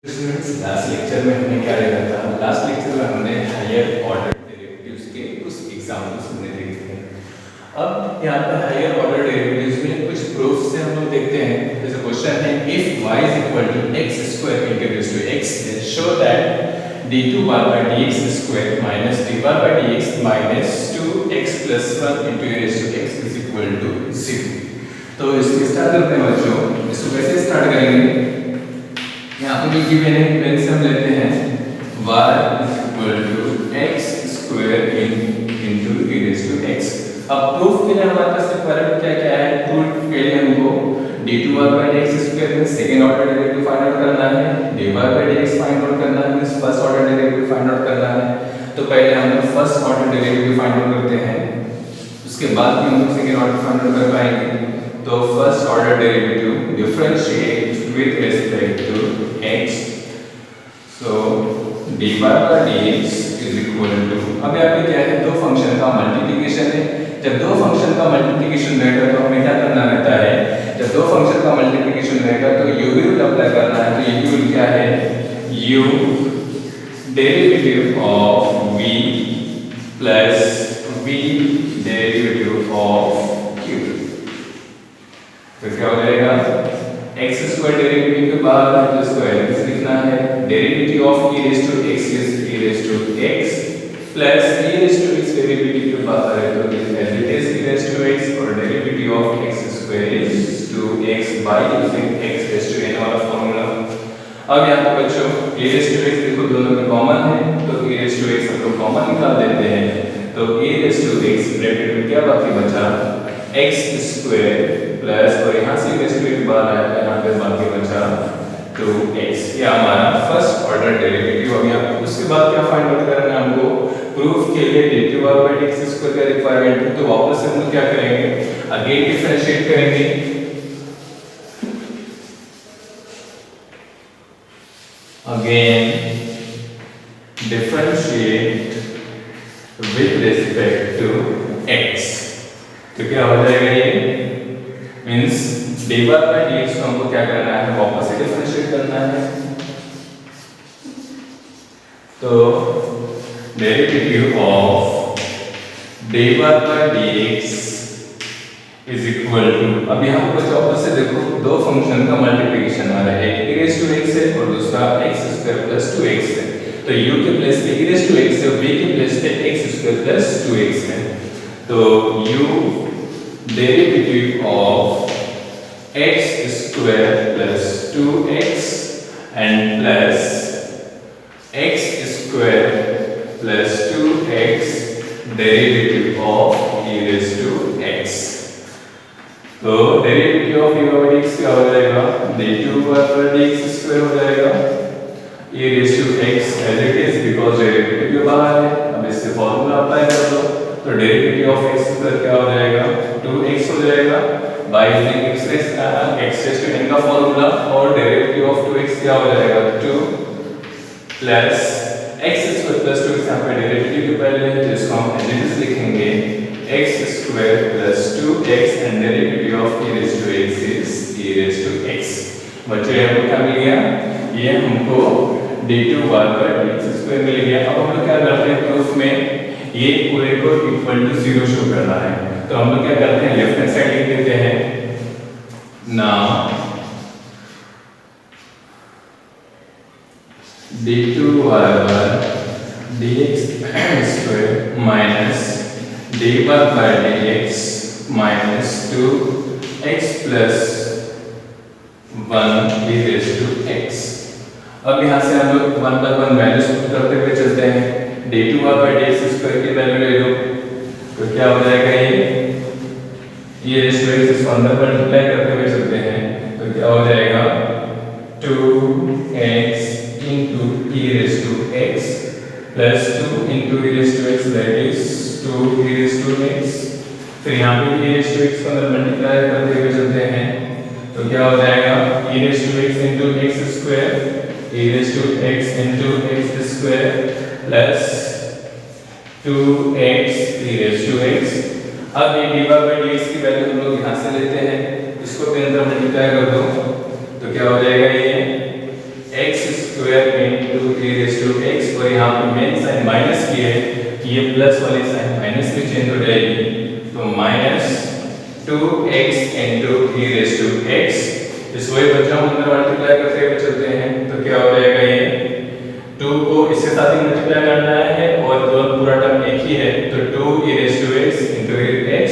Last lecture में हमने क्या देखा था? लास्ट लेक्चर में हमने हायर ऑर्डर डेरिवेटिव्स के कुछ एग्जांपल्स हमने देखे थे। अब यहाँ पर हायर ऑर्डर डेरिवेटिव्स में कुछ प्रूफ से हम लोग देखते हैं। जैसे क्वेश्चन है if y is equal to x square into raised to x, then show that d2 bar by dx square minus d bar by dx minus 2x plus 1 into raised to x is equal to 0। तो इसको start करते हैं बच्चों। इसको कैसे start करेंगे? यहाँ पे जो गिवन है गिवन से हम लेते हैं y is equal to x square into e raised to x। अब प्रूफ के लिए हमारे पास रिक्वायरमेंट क्या क्या है? प्रूफ के लिए हमको d2 bar by dx square में second order derivative find out करना है, d bar by dx find out करना है, means first order derivative find out करना है। तो पहले हम लोग first order derivative find out करते हैं, उसके बाद भी हम लोग सेकंड ऑर्डर फाइंड आउट कर पाएंगे। तो first order derivative differentiate with respect to x, so d bar by dx is equal to, अब यहाँ पे क्या है? दो फंक्शन का मल्टीप्लिकेशन है। जब दो फंक्शन का मल्टीप्लिकेशन रहेगा तो हमें क्या करना रहता है? जब दो फंक्शन का मल्टीप्लिकेशन रहेगा तो u रूल अप्लाई करना है। तो u रूल क्या है? u derivative of v plus v derivative of q। तो क्या हो जाएगा? x स्क्वायर डेरिवेटिव के बाद जो स्क्वायर इस लिखना है, derivative of e raise to x is e raise to x plus e raise to x derivative के बाद है तो as it is e raise to x और derivative of x square is 2x by using x raise to n वाला formula. अब यहां पे बच्चों e रेज़ टू x देखो दोनों में कॉमन है, तो e रेज़ टू x हम लोग कॉमन निकाल देते हैं। तो e raise to x bracket में क्या बाकी बचा? x स्क्वायर प्लस और यहाँ से रेज़ टू x बाहर आया, यहाँ पे बाकी बचा 2x। ये हमारा फर्स्ट ऑर्डर डेरिवेटिव। अब यहाँ उसके बाद क्या फाइंड आउट करना है हमको? प्रूफ के लिए d2 bar by dx square का रिक्वायरमेंट है। तो वापस हम लोग क्या करेंगे? अगेन डिफरेंशिएट करेंगे। Again differentiate with respect to x। तो क्या हो जाएगा? ये means d bar by dx को हमको क्या करना है? वापस से डिफरेंशिएट करना है। तो derivative of d bar by dx is equal to, अब यहाँ पर बच्चों वापस से देखो दो फंक्शन का मल्टीप्लिकेशन आ रहा है, एक e रेज़ टू x है और दूसरा x स्क्वायर प्लस 2x है। तो u के प्लेस पे e रेज़ टू x है, v के प्लेस पे x स्क्वायर प्लस 2x है। तो u derivative of x square plus 2x and plus x square plus 2x derivative of e raised to x। तो derivative of e by dx क्या हो जाएगा? d2 by dx square हो जाएगा e raised to x as it is because derivative के बाहर है। अब इससे फॉर्मूला अप्लाई कर दो, तो डेरिवेटिव ऑफ x स्क्वायर क्या हो जाएगा? 2x हो जाएगा by using x raise to n का फॉर्मूला, और डेरिवेटिव ऑफ 2x क्या हो जाएगा? 2 plus x square plus 2x। यहाँ पे डेरिवेटिव के पहले है जिसको हम एज इट इज लिखेंगे x square plus 2x and derivative of e raise to x is e raise to x। बच्चों ये हमको क्या मिल गया? ये हमको d2 bar by dx square मिल गया। अब हम लोग क्या करते हैं? प्रूफ में ये पूरे को इक्वल टू 0 शो करना है, तो हम लोग क्या करते हैं? लेफ्ट हैंड साइड लिख देते हैं। Now d2 bar by dx square minus d bar by dx minus 2x plus 1 e raised to x। अब यहाँ से हम लोग 1 by 1 वैल्यूज पुट करते हुए चलते हैं। d2 bar by dx square की वैल्यू ले लो, तो क्या हो जाएगा? ये रेज़ टू x इसको अंदर मल्टीप्लाई करते हुए चलते हैं, तो क्या हो जाएगा? 2x into e raised to x plus 2 into e raised to x that is 2 e raised to x। फिर यहाँ पे e raised to x को अंदर मल्टीप्लाई करते हुए चलते हैं, तो क्या हो जाएगा? e raised to x into x square e raised to x into x square plus 2x e raised to x। अब ये d bar by dx की वैल्यू हम लोग यहाँ से लेते हैं, इसको भी अंदर मल्टीप्लाई कर दो, तो क्या हो जाएगा? ये x square into e raise to x, और यहाँ पे मेन साइन माइनस की है, ये प्लस वाली साइन माइनस में चेंज हो जाएगी, तो minus 2x into e raise to x. इस वही बच्चों हम अंदर मल्टीप्लाई करते हुए चलते हैं, तो क्या हो जाएगा, ये 2 को इसके साथ ही मल्टीप्लाई करना है और पूरा टर्म एक ही है, तो 2 e raise to x into x,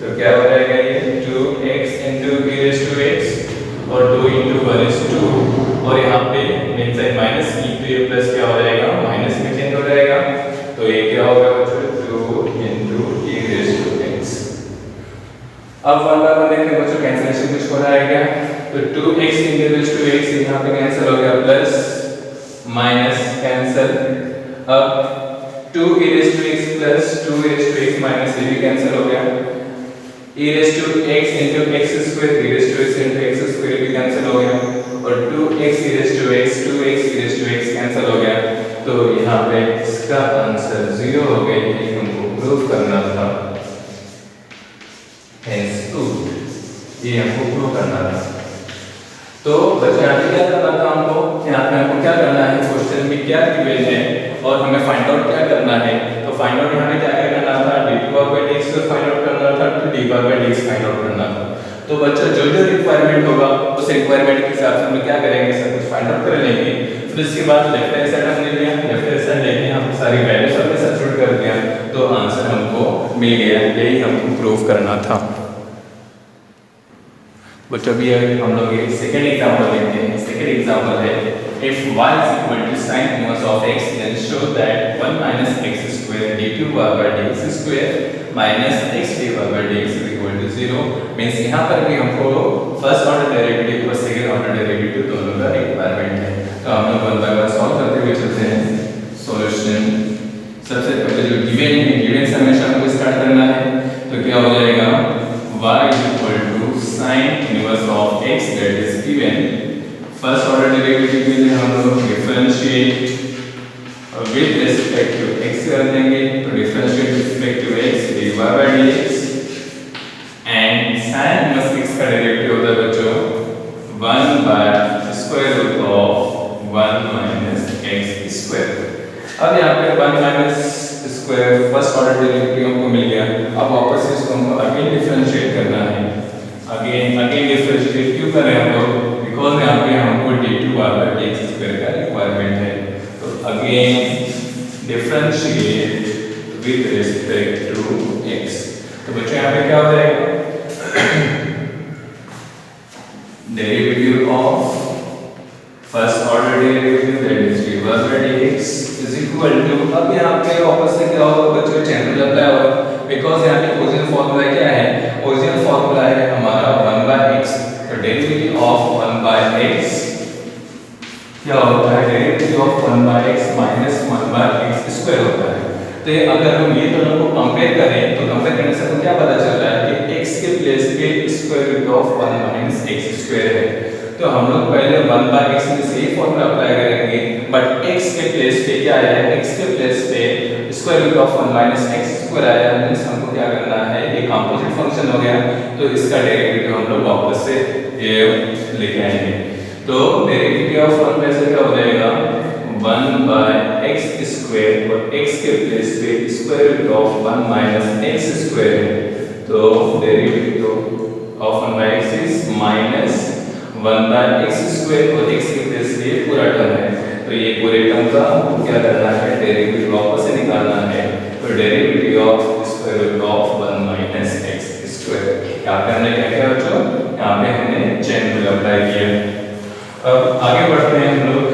तो क्या हो जाएगा, ये 2x into e raise to x, और 2 इंटू 1 इज 2, और यहाँ पे मेन साइन माइनस की, तो ये प्लस क्या हो जाएगा, माइनस में चेंज हो जाएगा, तो ये क्या होगा बच्चों, 2 into e raise to x। अब 1 बाय 1 देखते हैं बच्चों, कैंसिलेशन कुछ हो रहा है क्या, तो 2x into raise to x यहाँ पे कैंसिल हो गया, प्लस माइनस कैंसिल, अब 2 e raise to x plus 2 e raise to x minus ये भी कैंसिल हो गया, e raise to x into x square, e raise to x into x square भी कैंसिल हो गया, और 2x e raise to x 2x e raise to x cancel हो गया, तो यहाँ पे इसका आंसर 0 हो गया, ये हमको प्रूव करना था, हेंस प्रूव्ड, ये हमको प्रूव करना था। तो बच्चों यहाँ पे क्या करना था हमको, यहाँ पे हमको क्या करना है, क्वेश्चन में क्या गिवन है और हमें फाइंड आउट क्या करना है, तो फाइंड आउट हमें क्या करना था, d2/dx को फाइंड आउट करना था, तो d/dx फाइंड आउट करना था। तो बच्चों जो जो रिक्वायरमेंट होगा उस रिक्वायरमेंट के हिसाब से हम क्या करेंगे, सब कुछ फाइंड आउट कर लेंगे, फिर इसके बाद लेफ्ट हैंड साइड हमने लिया, लेफ्ट हैंड साइड लेके हम सारी वैल्यूज हमने सब्स्टिट्यूट कर दिया, तो आंसर हमको मिल गया, यही हमको प्रूव करना था। बच्चों अभी हम लोग एक सेकंड एग्जांपल लेते हैं। सेकंड एग्जांपल है, if y is equal to sin inverse of x, then show that 1 minus x square d2/dx square minus x d/dx is equal to 0। Means यहाँ पर भी हमको फर्स्ट ऑर्डर डेरिवेटिव और second order derivative दोनों का requirement है, तो हम लोग 1 बाय 1 सॉल्व करते हुए चलते हैं। सॉल्यूशन, सबसे पहले जो गिवन है, गिवन से हमेशा हमको स्टार्ट करना है, तो क्या हो जाएगा, y is equal to sin inverse of x that is given। First order derivative के लिए हम लोग differentiate with respect to x कर देंगे, तो differentiate with respect to x dy/dx, and sin inverse x का डेरिवेटिव होता है बच्चों 1 by square root of 1 minus x square. अब यहाँ पे 1 minus square first order derivative हमको मिल गया, अब वापस से इसको हमको अगेन डिफरेंशिएट करना है, अगेन डिफरेंशिएट क्यों कर रहे हैं हम लोग, बिकॉज यहाँ पे हमको d2/dx स्क्वायर का रिक्वायरमेंट है, तो again differentiate with respect to x। तो बच्चों यहाँ पे क्या हो जाएगा, derivative of first order derivative that is d/dx is equal to, अब यहाँ पे वापस से क्या होगा बच्चों, चैन रूल अप्लाई होगा, बिकॉज यहाँ पे ओरिजिनल फार्मूला क्या है, ओरिजिनल फार्मूला है हमारा 1/x, तो डेरिवेटिव ऑफ 1/x क्या होता है, derivative of 1/x minus 1/x square होता है। तो अगर हम ये दोनों को कंपेयर करें, तो कंपेयर करने से हमको क्या पता चल रहा है कि x के प्लेस पे square root of 1 minus x square है, तो हम लोग पहले 1/x में से ये फॉर्मूला अप्लाई करेंगे, बट x के प्लेस पे क्या आया है, x के प्लेस पे square root of 1 minus x square आया, मींस हमको क्या करना है, ये कंपोजिट फंक्शन हो गया, तो इसका डेरिवेटिव हम लोग वापस से लेके आएंगे, तो डेरिवेटिव ऑफ 1 में से क्या हो जाएगा 1/x स्क्वायर, और x के प्लेस पे square root of 1 minus x square है, तो derivative of 1/x is minus 1/x square, और x के प्लेस पे पूरा टर्म है, तो ये पूरे टर्म का क्या करना है, डेरिवेटिव वापस से निकालना है, तो derivative of square root of 1 minus x square. यहाँ पे हमने क्या किया बच्चों, यहाँ पे हमने चेन रूल अप्लाई किया। अब आगे बढ़ते हैं हम लोग,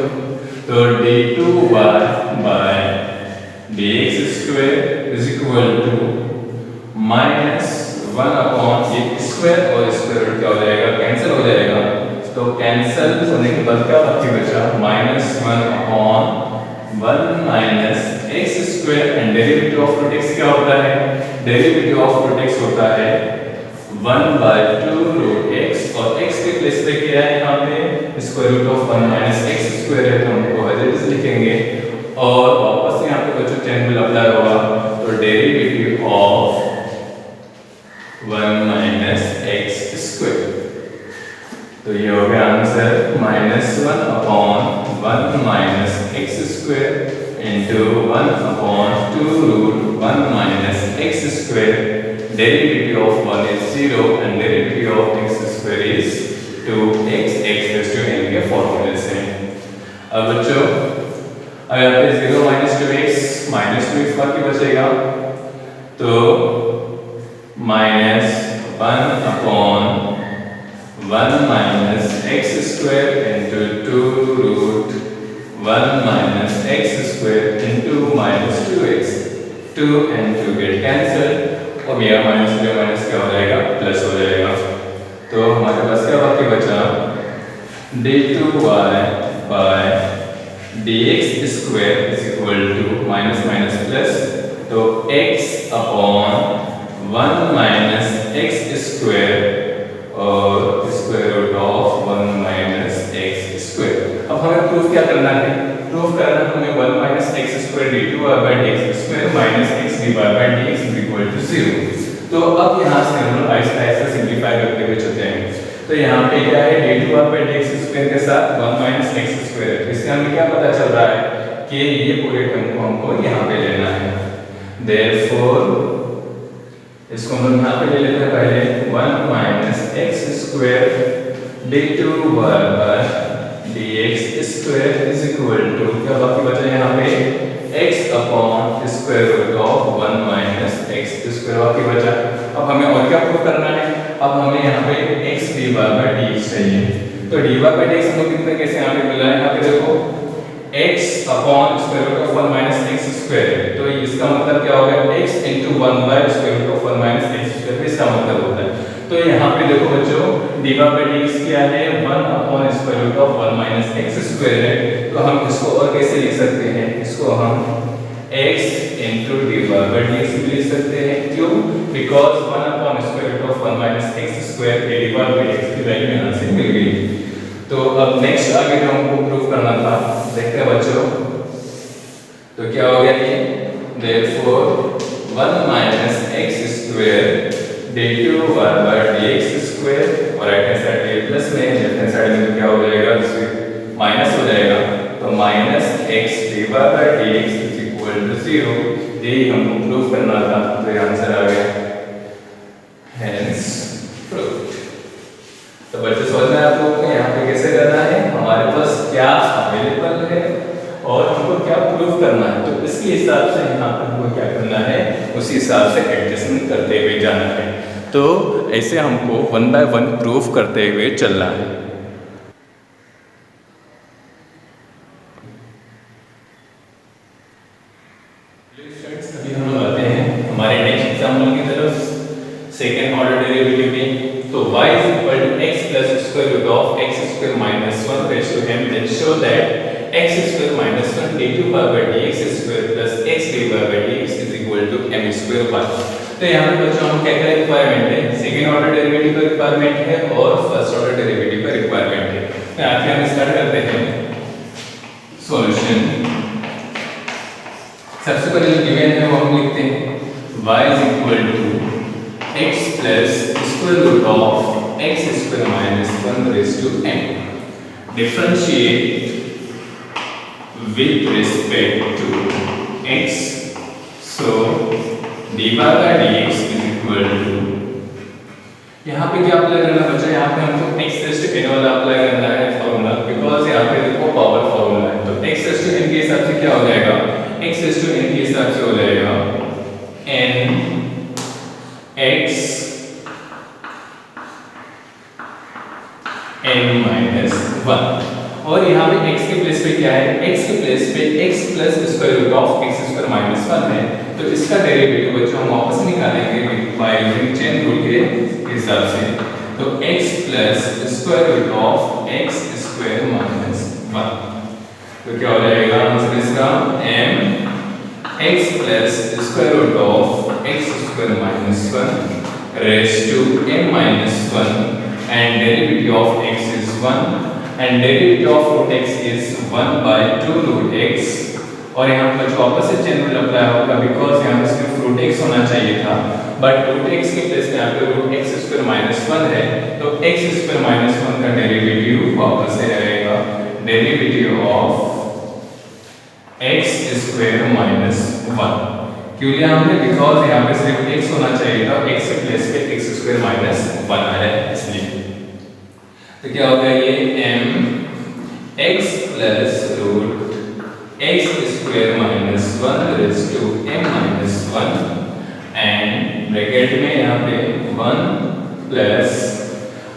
तो d2/dx square is equal to minus 1/x square, और स्क्वायर रूट क्या हो जाएगा, कैंसिल हो जाएगा, तो कैंसिल होने के बाद क्या बाकी बचा, -1/1 minus x square, and derivative of root x क्या होता है, डेरिवेटिव ऑफ रूट x होता है 1/2 रूट x, और x के प्लेस पे क्या है, यहाँ पे square root of 1 minus x square है, तो हमको एज इट इज लिखेंगे, और वापस यहाँ पे बच्चों चेन रूल अप्लाई होगा, तो derivative of 1 minus x square, तो ये हो गया answer -1/2 1 minus x square into 1 upon 2 root 1 minus x square. Derivative of 1 is 0 and derivative of x square is 2x x raise to n के फॉर्मूले से। अब बच्चों अगर यहाँ पे 0 माइनस 2x बाकी बचेगा तो minus 1 upon 1 minus x square into 2 root 1 minus x square into minus 2x। 2 and 2 get cancel और यह माइनस क्या हो जाएगा, प्लस हो जाएगा। तो हमारे पास क्या बाकी बचा, d2y by dx square is equal to minus minus plus, तो x upon 1 minus x square और square root of 1 minus x square. अब हमें प्रूफ क्या करना है, प्रूफ करना हमें 1 minus x square d2y by dx square minus x dy by dx is equal to 0। तो अब यहाँ से हम लोग आहिस्ता आहिस्ता सिंप्लीफाई करते हुए चलते हैं। तो यहाँ पे क्या है, d2y बाय dx स्क्वायर के साथ 1 माइनस एक्स स्क्वायर, इससे हमें क्या पता चल रहा है कि ये पूरे टर्म को हमको यहाँ पे लेना है। देयरफॉर इसको हम यहाँ पे ले लेते हैं पहले 1 minus x square d2y by dx square is equal to क्या बाकी बचा यहाँ पे x upon square root of 1 minus x square बाकी बचा। अब हमें और क्या प्रूव करना है, अब हमें यहाँ पे x dy बाय dx चाहिए। तो dy बाय dx हमको कितना कैसे यहाँ पे मिला है, यहाँ पे देखो x upon square root of 1 minus x square, तो इसका मतलब क्या होगा x into 1 by square root of 1 minus x square, इसका मतलब होता है। तो यहाँ पे देखो बच्चों dy बाय dx क्या है, 1 upon square root of 1 minus x square है। तो हम इसको और कैसे लिख सकते हैं, इसको हम x into dy by dx भी लिख सकते हैं। क्यों, because 1 upon square root of 1 minus x square dy by dx की वैल्यू यहाँ से मिल गई। तो अब नेक्स्ट आगे जो हमको प्रूव करना था, देखते हैं बच्चों। तो क्या हो गया ये, therefore 1 minus x square d2y by dx square और राइट हैंड साइड में प्लस में, लेफ्ट हैंड साइड में क्या हो जाएगा, माइनस हो जाएगा। तो minus x dy by dx is equal to 0। यही हमको प्रूव करना था, तो ये आंसर आ गया, हेंस प्रूव्ड। तो बच्चे समझ में आप लोगों को यहाँ पे कैसे करना है, हमारे पास क्या अवेलेबल है और हमको क्या प्रूव करना है, तो इसके हिसाब से यहाँ पर हमको क्या करना है, उसी हिसाब से एडजस्टमेंट करते हुए जाना है। तो ऐसे हमको 1 बाय 1 प्रूव करते हुए चलना है। अभी हम लोग आते हैं हमारे नेक्स्ट एग्जाम्पल की तरफ, सेकेंड ऑर्डर डेरिवेटिव में। तो y is equal to x plus square root of x square minus 1 raised to m, then show that x square minus 1 d2 by dx square plus x dy by dx is equal to m square y। तो यहाँ पे बच्चों हम क्या क्या requirement है, second order derivative का requirement है और फर्स्ट ऑर्डर डेरिवेटिव का रिक्वायरमेंट है। तो यहाँ पे हम स्टार्ट करते हैं सॉल्यूशन। सबसे पहले जो गिवन है वो हम लिखते हैं y is equal to x plus square root of x square minus 1 raised to m। Differentiate with respect to x, so dy by dx is equal to, यहाँ पे क्या अप्लाई करना बच्चा, यहाँ पे हमको x raised to n वाला apply करना है फॉर्मूला, बिकॉज यहाँ पे देखो पावर फॉर्मूला है। तो x raised to n के हिसाब से क्या हो जाएगा, x raised to n के हिसाब से हो जाएगा n x n माइनस 1, और यहाँ पे x के प्लेस पे क्या है, x के प्लेस पे x plus square root of x square minus 1 है। तो इसका डेरिवेटिव बच्चों हम वापस निकालेंगे बाय यूजिंग चेन रूल के हिसाब से। तो x plus square root of x square minus 1, तो क्या हो जाएगा आंसर इसका m x plus square root of x square minus 1 raise to m minus 1 and derivative of x is 1 and derivative of root x is 1 by 2 root x। और यहाँ पर जो वापस से चेन रूल अप्लाई होगा, because यहाँ पे सिर्फ रूट x होना चाहिए था, बट रूट x के प्लेस में यहाँ पे रूट x स्क्वायर माइनस 1 है, तो x स्क्वायर माइनस 1 का डेरिवेटिव वापस से आएगा derivative of x square minus 1। क्यों लिया हमने? बिकॉज यहाँ पे सिर्फ x होना चाहिए था, x के प्लेस पे x स्क्वायर माइनस 1 आया इसलिए। तो क्या होगा ये m x plus root x square minus 1 raise to m minus 1 and bracket में यहाँ पे 1 प्लस,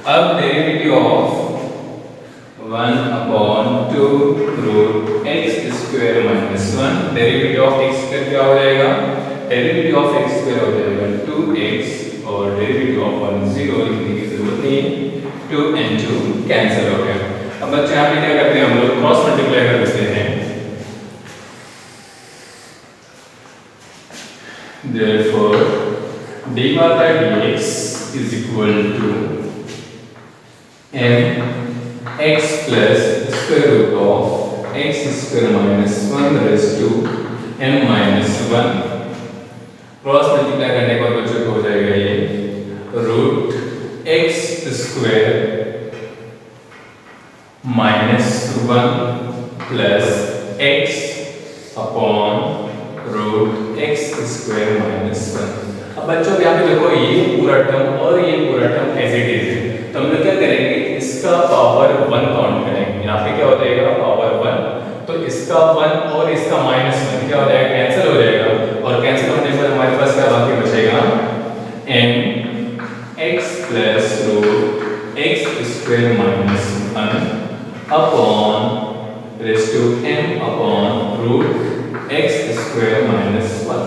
अब derivative of 1/2 root x square minus 1, derivative of x square क्या हो जाएगा? डेरिवेटिव ऑफ x स्क्वायर हो जाएगा 2x और डेरिवेटिव ऑफ 1 0 लिखने की जरूरत नहीं, 2 and 2 कैंसिल हो गया। अब बच्चे यहाँ पे क्या करते हैं, हम लोग क्रॉस मल्टीप्लाई कर देते हैं। Therefore dy by dx is equal to mx plus square root of x square minus 1 raised to m minus 1। Cross multiply करने के बाद बच्चों को हो जाएगा ये root x square minus 1 plus x upon root x square minus 1। अब बच्चों यहाँ पे देखो ये पूरा टर्म और ये पूरा टर्म एज इट इज है, तो हम लोग क्या करेंगे, इसका पावर 1 काउंट करेंगे। यहाँ पे क्या हो जाएगा पावर 1, तो इसका 1 और इसका माइनस 1 क्या हो जाएगा, कैंसिल हो जाएगा, और कैंसिल होने पर हमारे पास क्या बाकी बचेगा m x plus root x square minus 1 upon raise to m upon root x square minus 1।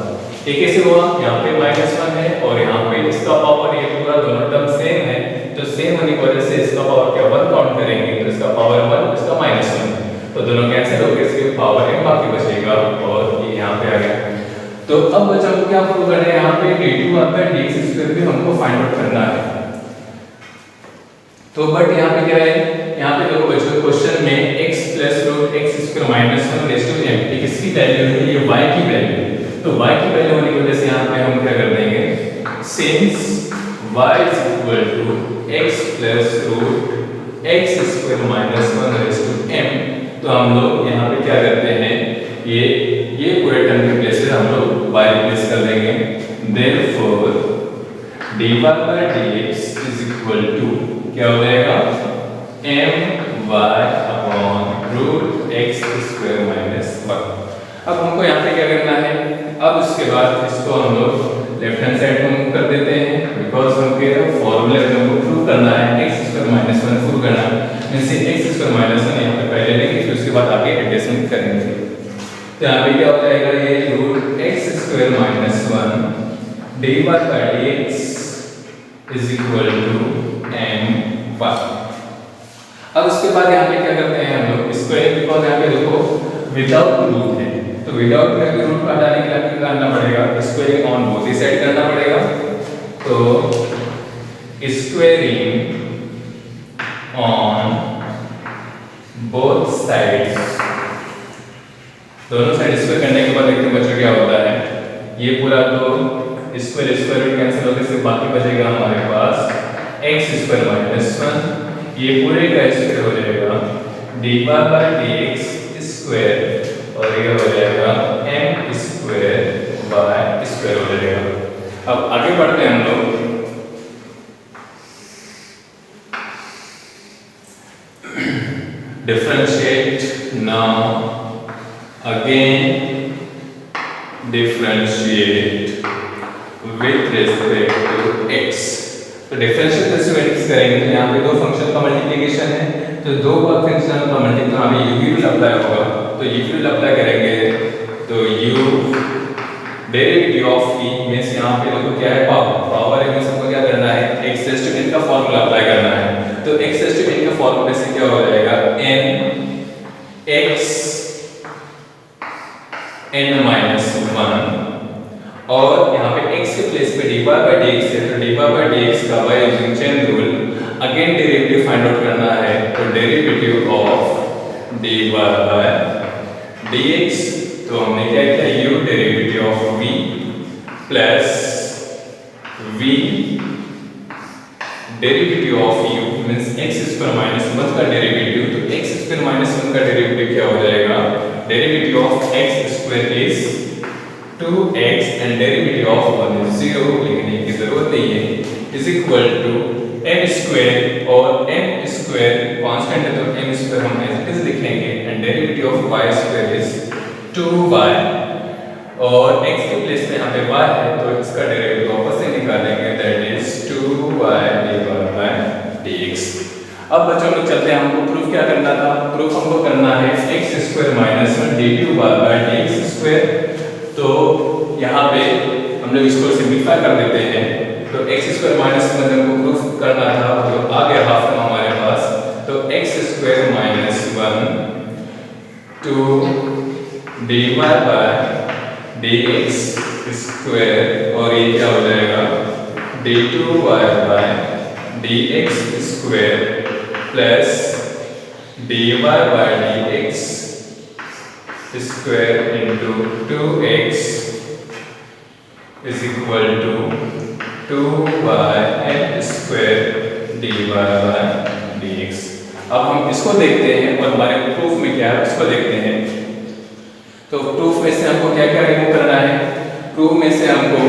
ये कैसे हुआ, यहाँ पे माइनस 1 है और यहाँ पे इसका पावर, ये पूरा दोनों टर्म सेम है, तो सेम होने की वजह से इसका पावर क्या 1 काउंट करेंगे, तो इसका पावर 1 इसका माइनस 1, तो दोनों कैंसिल हो गए, इसके पावर m बाकी बचेगा और ये यहाँ पे आ गया। तो अब बच्चा को क्या प्रूव करना है, यहाँ पे d2/dx स्क्वायर भी हमको फाइंड आउट करना है। तो बट यहाँ पे क्या है, यहाँ पे देखो बच्चों क्वेश्चन में x plus root x square minus 1 raise to m, ये किसकी वैल्यू है, ये y की वैल्यू। तो y की वैल्यू होने की वजह से यहाँ पे हम क्या कर देंगे, since y is equal to x plus root x square minus 1 raise to m, तो हम लोग यहाँ पे क्या करते हैं, ये पूरे टर्म के प्लेस पे हम लोग y रिप्लेस कर देंगे। Therefore dy by dx is equal to क्या हो जाएगा my upon root x square minus 1। अब हमको यहाँ पे क्या करना है, अब उसके बाद इसको हम लोग लेफ्ट हैंड साइड में मूव कर देते हैं, बिकॉज हमके फॉर्मूले में हमको प्रूव करना है x स्क्वायर माइनस 1 प्रूव करना है, जैसे x स्क्वायर माइनस 1 यहाँ पे पहले लेंगे, फिर उसके बाद आगे एडजस्टमेंट करेंगे। तो यहाँ पे क्या हो जाएगा, ये root x square minus 1 dy by dx is equal to m1। अब उसके बाद यहाँ पे क्या करते हैं हम लोग, स्क्वायर, बिकॉज यहाँ पे देखो विदाउट रूट है, तो विदाउट करके रूट को हटाने के लिए क्या करना पड़ेगा, squaring on both he side करना पड़ेगा। तो स्क्वायरिंग ऑन बोथ साइड्स, दोनों साइड स्क्वायर करने के बाद देखते हैं बच्चों क्या होता है, ये पूरा तो स्क्वायर स्क्वायर कैंसिल होकर सिर्फ बाकी बचेगा हमारे पास x स्क्वायर माइनस 1, ये पूरे का स्क्वायर हो जाएगा dy by dx स्क्वायर और ये हो जाएगा m स्क्वायर by स्क्वायर हो जाएगा। अब आगे बढ़ते हैं हम लोग, differentiate now again, differentiate with respect to x। तो डिफरेंशियल रेसिप्रोकल करेंगे, तो यहाँ पे दो फंक्शन का मल्टीप्लिकेशन है, तो दो फंक्शन का मल्टीप्लिकेशन हमें u रूल अप्लाई होगा, तो u रूल अप्लाई करेंगे, तो u derivative of e means यहाँ पे देखो क्या है, पावर है, मींस हमको क्या करना है, x रेज़ टू n का फार्मूला अप्लाई करना है। तो x रेज़ टू n का फार्मूला से क्या हो जाएगा, n x n माइनस 1, और यहाँ पे x के प्लेस पे dy by dx है, तो dy by dx का by using chain rule again derivative find out करना है, तो derivative of dy by dx, तो हमने क्या किया, u derivative of v plus v derivative of u means x square minus 1 का डेरिवेटिव, तो x स्क्वायर माइनस 1 का डेरिवेटिव क्या हो जाएगा, derivative of x square is 2x and derivative of 1 is 0, लिखने की जरूरत नहीं है, is equal to m square, और m स्क्वायर कांस्टेंट है तो m स्क्वायर हम एज इट इज लिख लेंगे, and derivative of y square is 2y, और x के प्लेस पे यहाँ पे y है तो इसका डेरिवेटिव वापस से निकालेंगे, that is 2y divided by dx। अब बच्चों लोग चलते हैं, हमको प्रूफ क्या करना था, प्रूफ हमको करना है x square minus 1 dy by dx square. तो यहाँ पे हम लोग इसको सिंपलीफाई कर देते हैं, तो x स्क्वायर माइनस 1 हमको प्रूफ करना था, तो आ गया हाफ टर्म हमारे पास, तो x square minus 1 2 dy by dx square, और ये क्या हो जाएगा d2y by dx square plus dy by dx square into 2x is equal to 2y square dy by dx। अब हम इसको देखते हैं और हमारे प्रूफ में क्या है उसको देखते हैं। तो प्रूफ में से हमको क्या क्या रिमूव करना है, प्रूफ में से हमको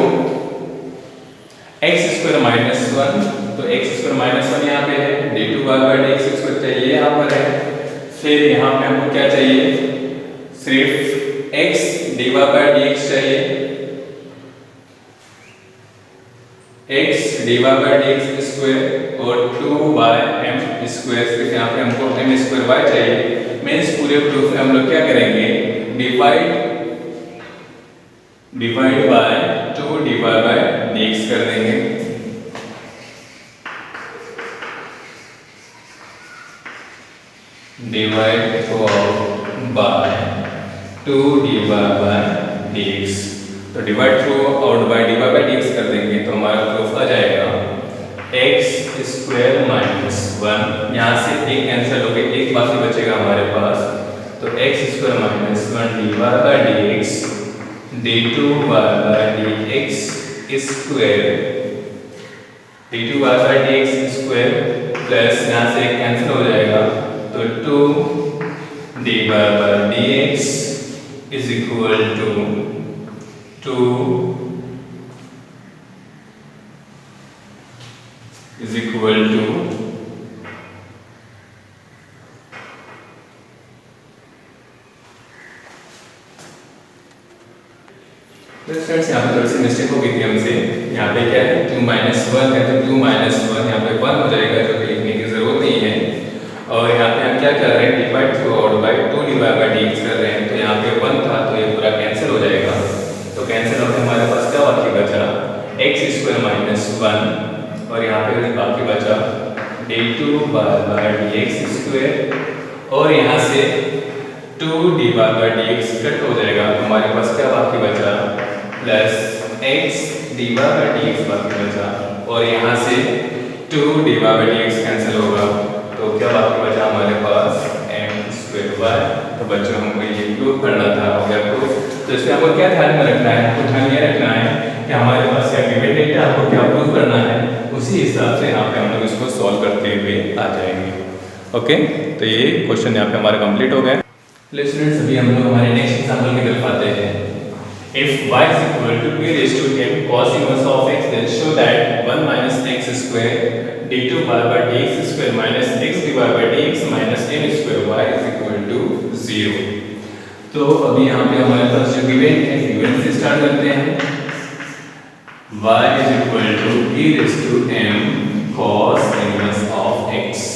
x स्क्वायर माइनस 1, तो x स्क्वायर माइनस 1 यहाँ पे है, d2y बाय dx स्क्वायर चाहिए यहाँ पर है, फिर यहाँ पे हमको क्या चाहिए, सिर्फ x dy बाय dx चाहिए, x dy by dx square और 2m स्क्वायर, सिर्फ यहाँ पे हमको m स्क्वायर y चाहिए। मीन्स पूरे प्रूफ में हम लोग क्या करेंगे, divide by 2 dy by dx कर देंगे, divide by 2 dy by dx। तो divide throughout by dy by dx कर देंगे तो हमारा प्रूफ आ जाएगा x स्क्वायर माइनस 1, यहाँ से एक कैंसिल हो गया, एक बाकी बचेगा हमारे पास, तो x square minus 1 dy by dx d2y by dx square, d2y by dx square plus यहाँ से एक कैंसिल हो जाएगा, तो 2 dy by dx is equal to 2 is equal to friends यहाँ पे थोड़ी सी मिस्टेक हो गई थी हमसे, यहाँ पे क्या है 2 माइनस 1 है, तो 2 माइनस 1 यहाँ पे 1 हो जाएगा, जो कि लिखने की जरूरत नहीं है, और यहाँ पे हम क्या कर रहे हैं, divide throughout by 2 dy by dx कर रहे हैं, तो यहाँ पे 1 था तो ये पूरा कैंसिल हो जाएगा, तो कैंसिल होकर हमारे पास क्या बाकी बचा, x स्क्वायर माइनस 1, और यहाँ पे बाकी बचा d2 बाय dx स्क्वायर, और यहाँ से 2 dy बाय dx कट हो जाएगा, तो हमारे पास क्या बाकी बचा, plus x dy by dx बाकी बचा, और यहाँ से 2 dy बाय dx कैंसिल होगा, तो क्या बाकी बचा हमारे पास m स्क्वायर y। तो बच्चों हमको ये प्रूफ करना था, हो गया प्रूफ। तो इसमें हमको क्या ध्यान में रखना है, हमको ध्यान ये रखना है कि हमारे पास क्या गिवन डेटा हमको क्या प्रूफ करना है, उसी हिसाब से यहाँ पे हम लोग इसको सॉल्व करते हुए आ जाएंगे। ओके, तो ये क्वेश्चन यहाँ पे हमारा कंप्लीट हो गया। स्टूडेंट्स अभी हम लोग हमारे नेक्स्ट एग्जांपल की तरफ आते हैं। If y is equal to p raised to m cos inverse of x, then show that 1 minus x square d2 by dx square minus x divided by dx minus m square y is equal to 0। तो अभी यहाँ पे हमारे पास जो given है, given से start करते हैं। y is equal to p raised to m cos inverse of x।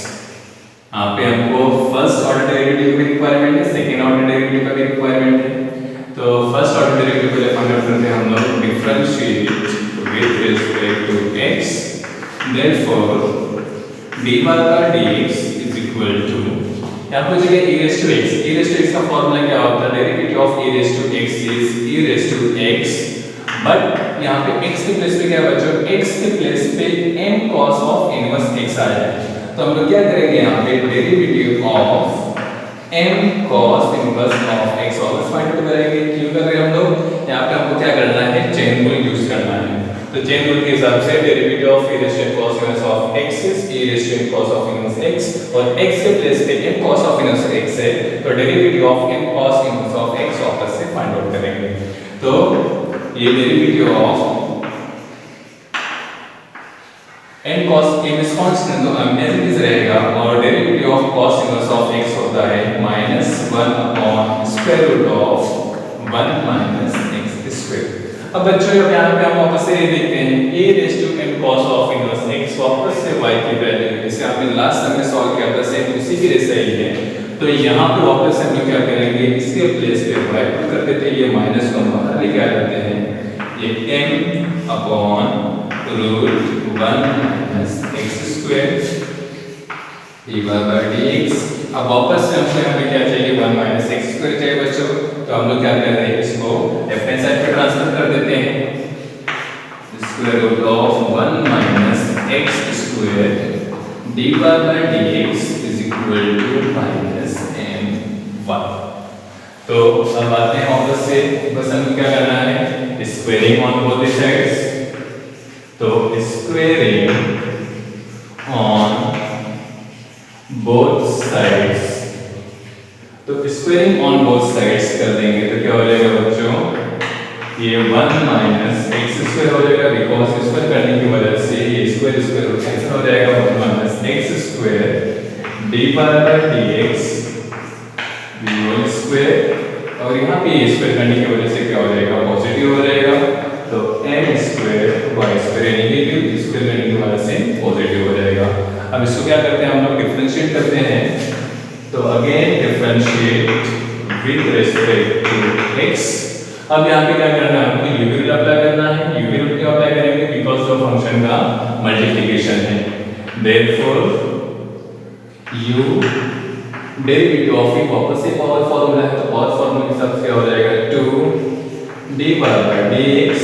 यहाँ पे हमको फर्स्ट ऑर्डर डेरिवेटिव की रिक्वायरमेंट है, सेकेंड ऑर्डर डेरिवेटिव का भी रिक्वायरमेंट है। तो फर्स्ट ऑर्डर डेरिवेटिव के लिए फाइंड आउट करते हैं हम लोग, differentiate with respect to x, therefore dy by dx is equal to, यहाँ पर जगह e raise to x, e raise to x का फॉर्मूला क्या होता है, derivative of e raise to x is e raise to x, but यहाँ पे x के प्लेस पे क्या बच्चों, x के प्लेस पे m cos of inverse x आया है, तो हम लोग क्या करेंगे यहाँ पे, derivative of m cos inverse of x वापस फाइंड आउट करेंगे। क्यों कर रहे हैं हम लोग, यहाँ पे हमको क्या करना है, चेन रूल यूज करना है। तो चेन रूल के हिसाब से derivative of e raise to n cos inverse of x is e raise to n cos of inverse x और x के प्लेस पे n cos of inverse x है, तो derivative of n cos inverse of x वापस से find out करेंगे। तो ये derivative of n cos inverse constant तो एज इट इज रहेगा और derivative of cos inverse of x होता है -1 upon square root of 1 minus x square. अब बच्चों यहाँ पे हम वापस से ये देखते हैं a raise to n cos of inverse x वापस से y की वैल्यू जैसे आपने लास्ट टाइम में सॉल्व किया था सेम उसी की जैसा ही है। तो यहाँ पे वापस हम लोग क्या करेंगे, इसके प्लेस पे y पुट कर देते हैं, ये -1 बाहर लेके आ जाते हैं, ये m upon root 1 minus x square dx। अब वापस से हमें क्या चाहिए, 1 माइनस x स्क्वायर चाहिए बच्चों। तो हम लोग क्या कर रहे हैं, इसको लेफ्ट हैंड साइड पे ट्रांसफर कर देते हैं, square root of 1 minus x square dx is equal to minus m1। तो अब आते हैं वापस से, बस हमें क्या करना है, squaring on both the sides. तो स्क्वायरिंग ऑन बोथ साइड्स, तो स्क्वायरिंग ऑन बोथ साइड्स कर देंगे तो क्या हो जाएगा बच्चों, ये 1 माइनस x स्क्वायर हो जाएगा, बिकॉज स्क्वायर करने की वजह से ये स्क्वायर स्क्वायर कैंसिल हो जाएगा, 1 minus x square dx whole square, और यहाँ पे स्क्वायर करने की वजह से क्या हो जाएगा, पॉजिटिव हो जाएगा। तो m square y square negative, square करने की वजह से पॉजिटिव हो जाएगा। अब इसको क्या करते हैं, हम लोग डिफरेंशिएट करते हैं। तो again differentiate with respect to x। अब यहाँ पे क्या करना है, हमको u रूल अप्लाई करना है, u रूल क्यों अप्लाई करेंगे, बिकॉज ऑफ फंक्शन का मल्टीप्लिकेशन है। Therefore u derivative of e वापस से पावर फार्मूला है, तो पावर फार्मूला के हिसाब से क्या हो जाएगा, 2 dy by dx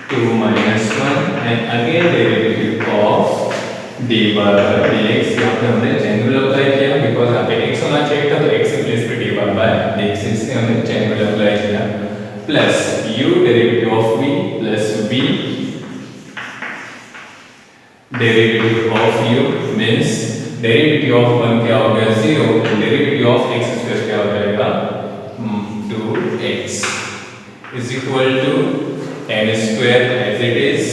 2 minus 1 and again derivative of dy by dx। यहाँ पे हमने चेन रूल अप्लाई किया, बिकॉज यहाँ पे x होना चाहिए था, तो x के प्लेस पे dy by dx इससे हमने चेन रूल अप्लाई किया, plus u derivative of v plus v derivative of u means derivative of 1 क्या हो गया, 0, डेरिवेटिव ऑफ x स्क्वायर क्या हो जाएगा, 2x is equal to n square as it is,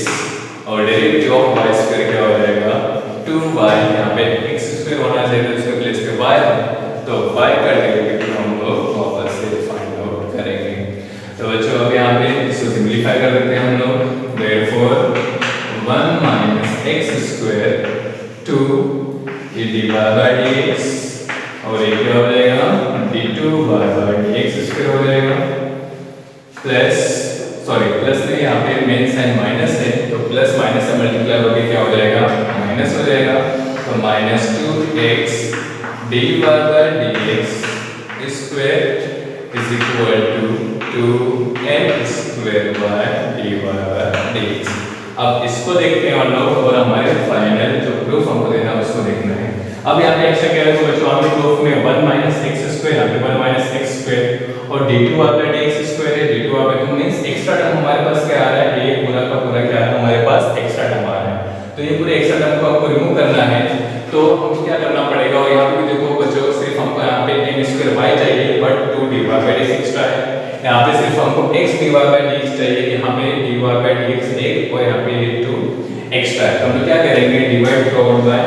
और डेरिवेटिव ऑफ y स्क्वायर क्या हो जाएगा, 2y। यहाँ पे x स्क्वायर होना चाहिए तो इसके प्लेस पे y, तो y का डेरिवेटिव हम लोग वापस से फाइंड आउट करेंगे। तो बच्चों अब यहाँ पे इसको सिंपलीफाई कर देते हैं हम लोग। देयरफॉर 1 माइनस x स्क्वायर 2 ये dy by dx, और ये क्या हो जाएगा, d2 by dx स्क्वायर हो जाएगा, प्लस प्लस नहीं, यहाँ पे मेन साइन माइनस है, तो प्लस माइनस से मल्टीप्लाई होकर क्या हो जाएगा, माइनस हो जाएगा। तो minus 2x dy by dx square is equal to 2m square by dy by dx। अब इसको देखते हैं हम लोग, और हमारे फाइनल जो प्रूफ हमको देना है उसको देखना है। अब यहाँ पे एक्स्ट्रा क्या है, तो बच्चों हमें प्रूफ में 1 माइनस x स्क्वायर, यहाँ पे 1 माइनस x स्क्वायर और d2 वाला dx स्क्वायर है, d2 वाला तो मींस एक्स्ट्रा टर्म हमारे पास क्या आ रहा है, ये पूरा का पूरा क्या है, हमारे पास एक्स्ट्रा टर्म आ रहा है। तो ये पूरे एक्स्ट्रा टर्म को हमको रिमूव करना है, तो हमको क्या करना पड़ेगा, और यहाँ पे देखो बच्चों सिर्फ हमको यहाँ पे m स्क्वायर y चाहिए, but 2 dy by dx extra है। यहाँ पे सिर्फ हमको x dy by dx चाहिए, यहाँ पे dy by dx 1 और यहाँ पे 2 एक्स्ट्रा है। तो हम लोग क्या करेंगे, divide forward bye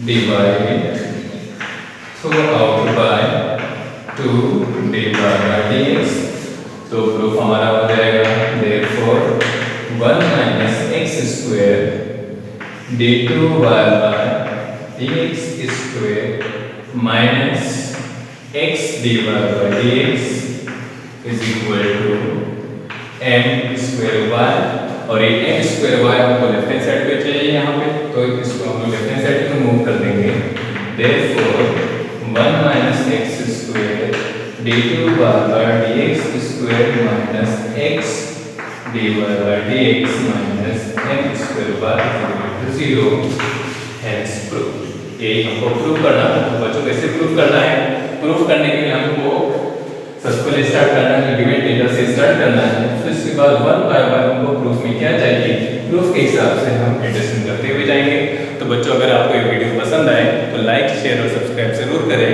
divide throughout by 2 dy by dx। तो प्रूफ हमारा हो जाएगा, therefore 1 minus x square d2 by dx square minus x dy by dx is equal to m square y, और ये m square y हमको left hand side पे चाहिए यहाँ पे, तो इसको हम लेफ्ट हैंड साइड पे मूव कर देंगे। therefore 1 minus x square d2 by dx square minus x dy by dx minus m square by 0 hence proof। यही हमको प्रूफ करना है। तो बच्चों कैसे प्रूफ करना है, प्रूफ करने के लिए हमको फर्स्ट को स्टार्ट करना है, गिवन डेटा से स्टार्ट करना है, फिर इसके बाद वन बाय वन हमको प्रूफ में क्या चाहिए, प्रूफ के हिसाब से हम एडिशन करते हुए जाएंगे। तो बच्चों अगर आपको ये वीडियो पसंद आए तो लाइक शेयर और सब्सक्राइब जरूर करें,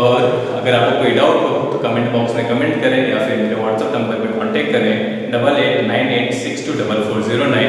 और अगर आपको कोई डाउट हो तो कमेंट बॉक्स में कमेंट करें या फिर मेरे व्हाट्सएप नंबर पर कॉन्टेक्ट करें 8898624409।